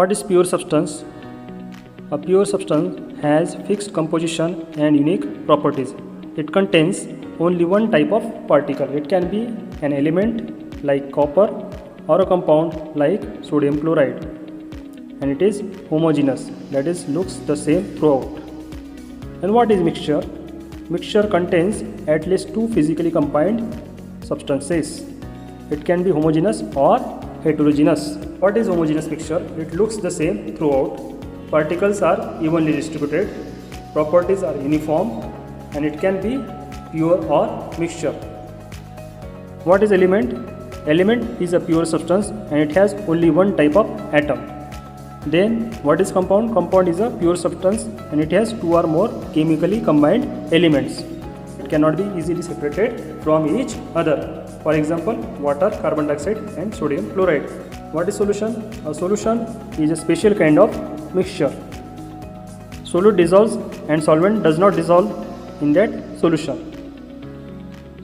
What is pure substance? A pure substance has fixed composition and unique properties. It contains only one type of particle. It can be an element like copper or a compound like sodium chloride. And it is homogeneous, that is, looks the same throughout. And what is mixture? Mixture contains at least two physically combined substances. It can be homogeneous or heterogeneous. What is homogeneous mixture? It looks the same throughout. Particles are evenly distributed, properties are uniform, and it can be pure or mixture. What is element? Element is a pure substance and it has only one type of atom. Then what is compound? Compound is a pure substance and it has two or more chemically combined elements. It cannot be easily separated from each other. For example, water, carbon dioxide and sodium chloride. What is solution? A solution is a special kind of mixture. Solute dissolves and solvent does not dissolve in that solution.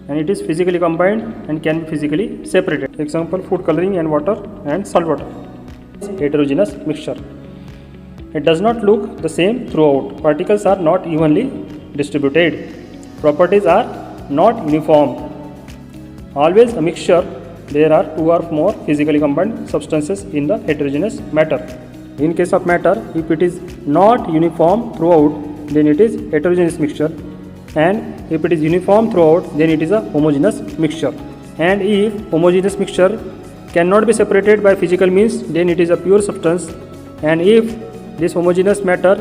And it is physically combined and can be physically separated. Example, food coloring and water and salt water. Heterogeneous mixture. It does not look the same throughout. Particles are not evenly distributed. Properties are not uniform. Always a mixture, there are two or more physically combined substances in the heterogeneous matter. In case of matter, if it is not uniform throughout, then it is heterogeneous mixture. And if it is uniform throughout, then it is a homogeneous mixture. And if homogeneous mixture cannot be separated by physical means, then it is a pure substance. And if this homogeneous matter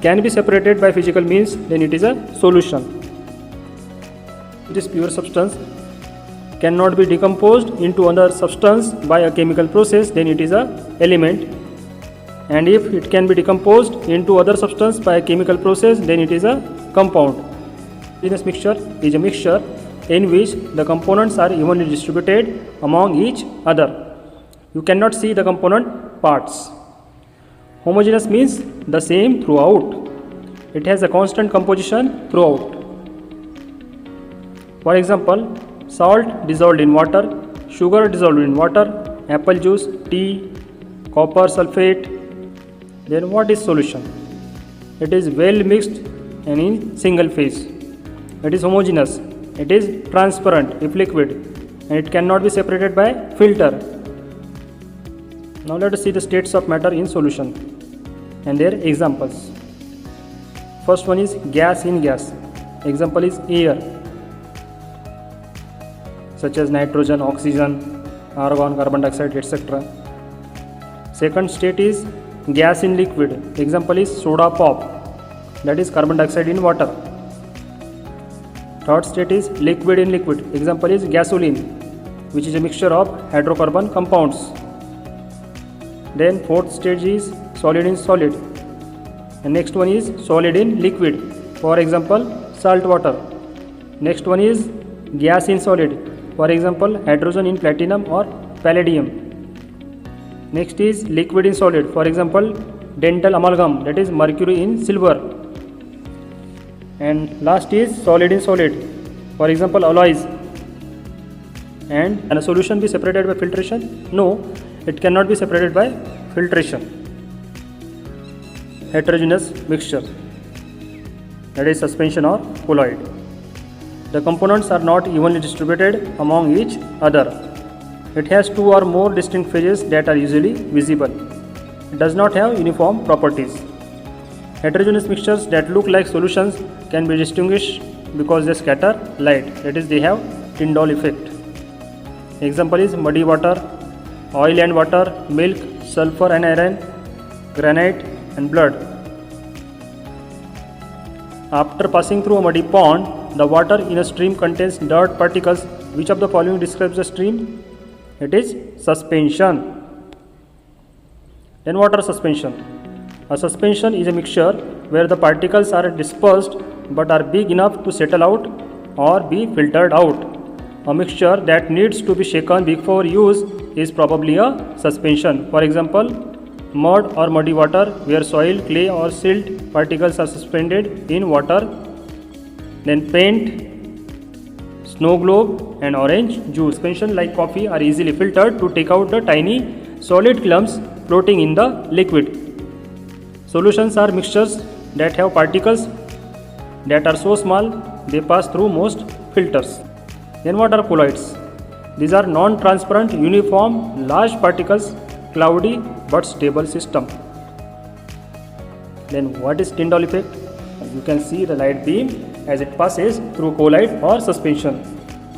can be separated by physical means, then it is a solution. This pure substance cannot be decomposed into another substance by a chemical process, then it is a element. And if it can be decomposed into other substance by a chemical process, then it is a compound. Homogeneous mixture is a mixture in which the components are evenly distributed among each other. You cannot see the component parts. Homogeneous means the same throughout. It has a constant composition throughout. For example, salt dissolved in water, sugar dissolved in water, apple juice, tea, copper sulfate. Then what is solution? It is well mixed and in single phase. It is homogeneous. It is transparent if liquid and it cannot be separated by filter. Now let us see the states of matter in solution and their examples. First one is gas in gas. Example is air, such as nitrogen, oxygen, argon, carbon dioxide, etc. Second state is gas in liquid. Example is soda pop, that is carbon dioxide in water. Third state is liquid in liquid. Example is gasoline, which is a mixture of hydrocarbon compounds. Then fourth stage is solid in solid. And next one is solid in liquid. For example, salt water. Next one is gas in solid. For example, hydrogen in platinum or palladium. Next is liquid in solid. For example, dental amalgam, that is mercury in silver. And last is solid in solid. For example, alloys. And can a solution be separated by filtration? No, it cannot be separated by filtration. Heterogeneous mixture, that is suspension or colloid. The components are not evenly distributed among each other. It has two or more distinct phases that are usually visible. It does not have uniform properties. Heterogeneous mixtures that look like solutions can be distinguished because they scatter light, that is, they have Tyndall effect. Example is muddy water, oil and water, milk, sulfur and iron, granite and blood. After passing through a muddy pond, the water in a stream contains dirt particles. Which of the following describes the stream? It is suspension. Then water suspension. A suspension is a mixture where the particles are dispersed but are big enough to settle out or be filtered out. A mixture that needs to be shaken before use is probably a suspension. For example, mud or muddy water where soil, clay or silt particles are suspended in water. Then paint, snow globe and orange juice. Suspension like coffee are easily filtered to take out the tiny solid clumps floating in the liquid. Solutions are mixtures that have particles that are so small they pass through most filters. Then what are colloids? These are non-transparent, uniform, large particles, cloudy but stable system. Then what is Tyndall effect? You can see the light beam as it passes through colloid or suspension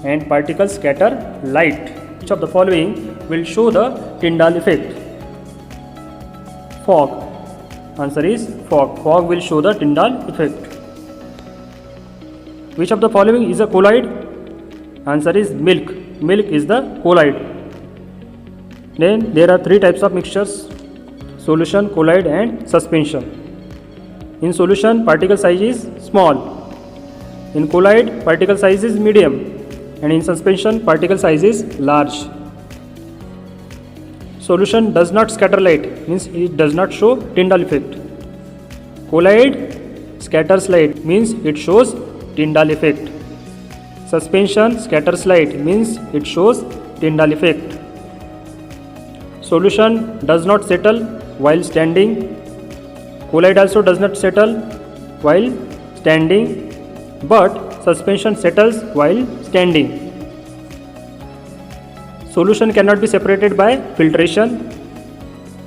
and particles scatter light. Which of the following will show the Tyndall effect? Fog. Answer is fog. Fog will show the Tyndall effect. Which of the following is a colloid? Answer is milk. Milk is the colloid. Then there are three types of mixtures: solution, colloid and suspension. In solution, particle size is small. In colloid, particle size is medium. And in suspension, particle size is large. Solution does not scatter light, means it does not show Tyndall effect. Colloid scatters light, means it shows Tyndall effect. Suspension scatters light, means it shows Tyndall effect. Solution does not settle while standing. Colloid also does not settle while standing, but suspension settles while standing. Solution cannot be separated by filtration.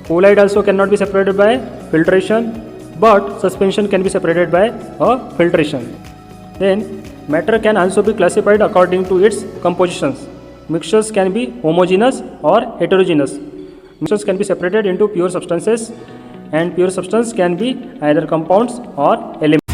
Colloid also cannot be separated by filtration, but suspension can be separated by a filtration. Then matter can also be classified according to its compositions. Mixtures can be homogeneous or heterogeneous. Mixtures can be separated into pure substances, and pure substance can be either compounds or elements.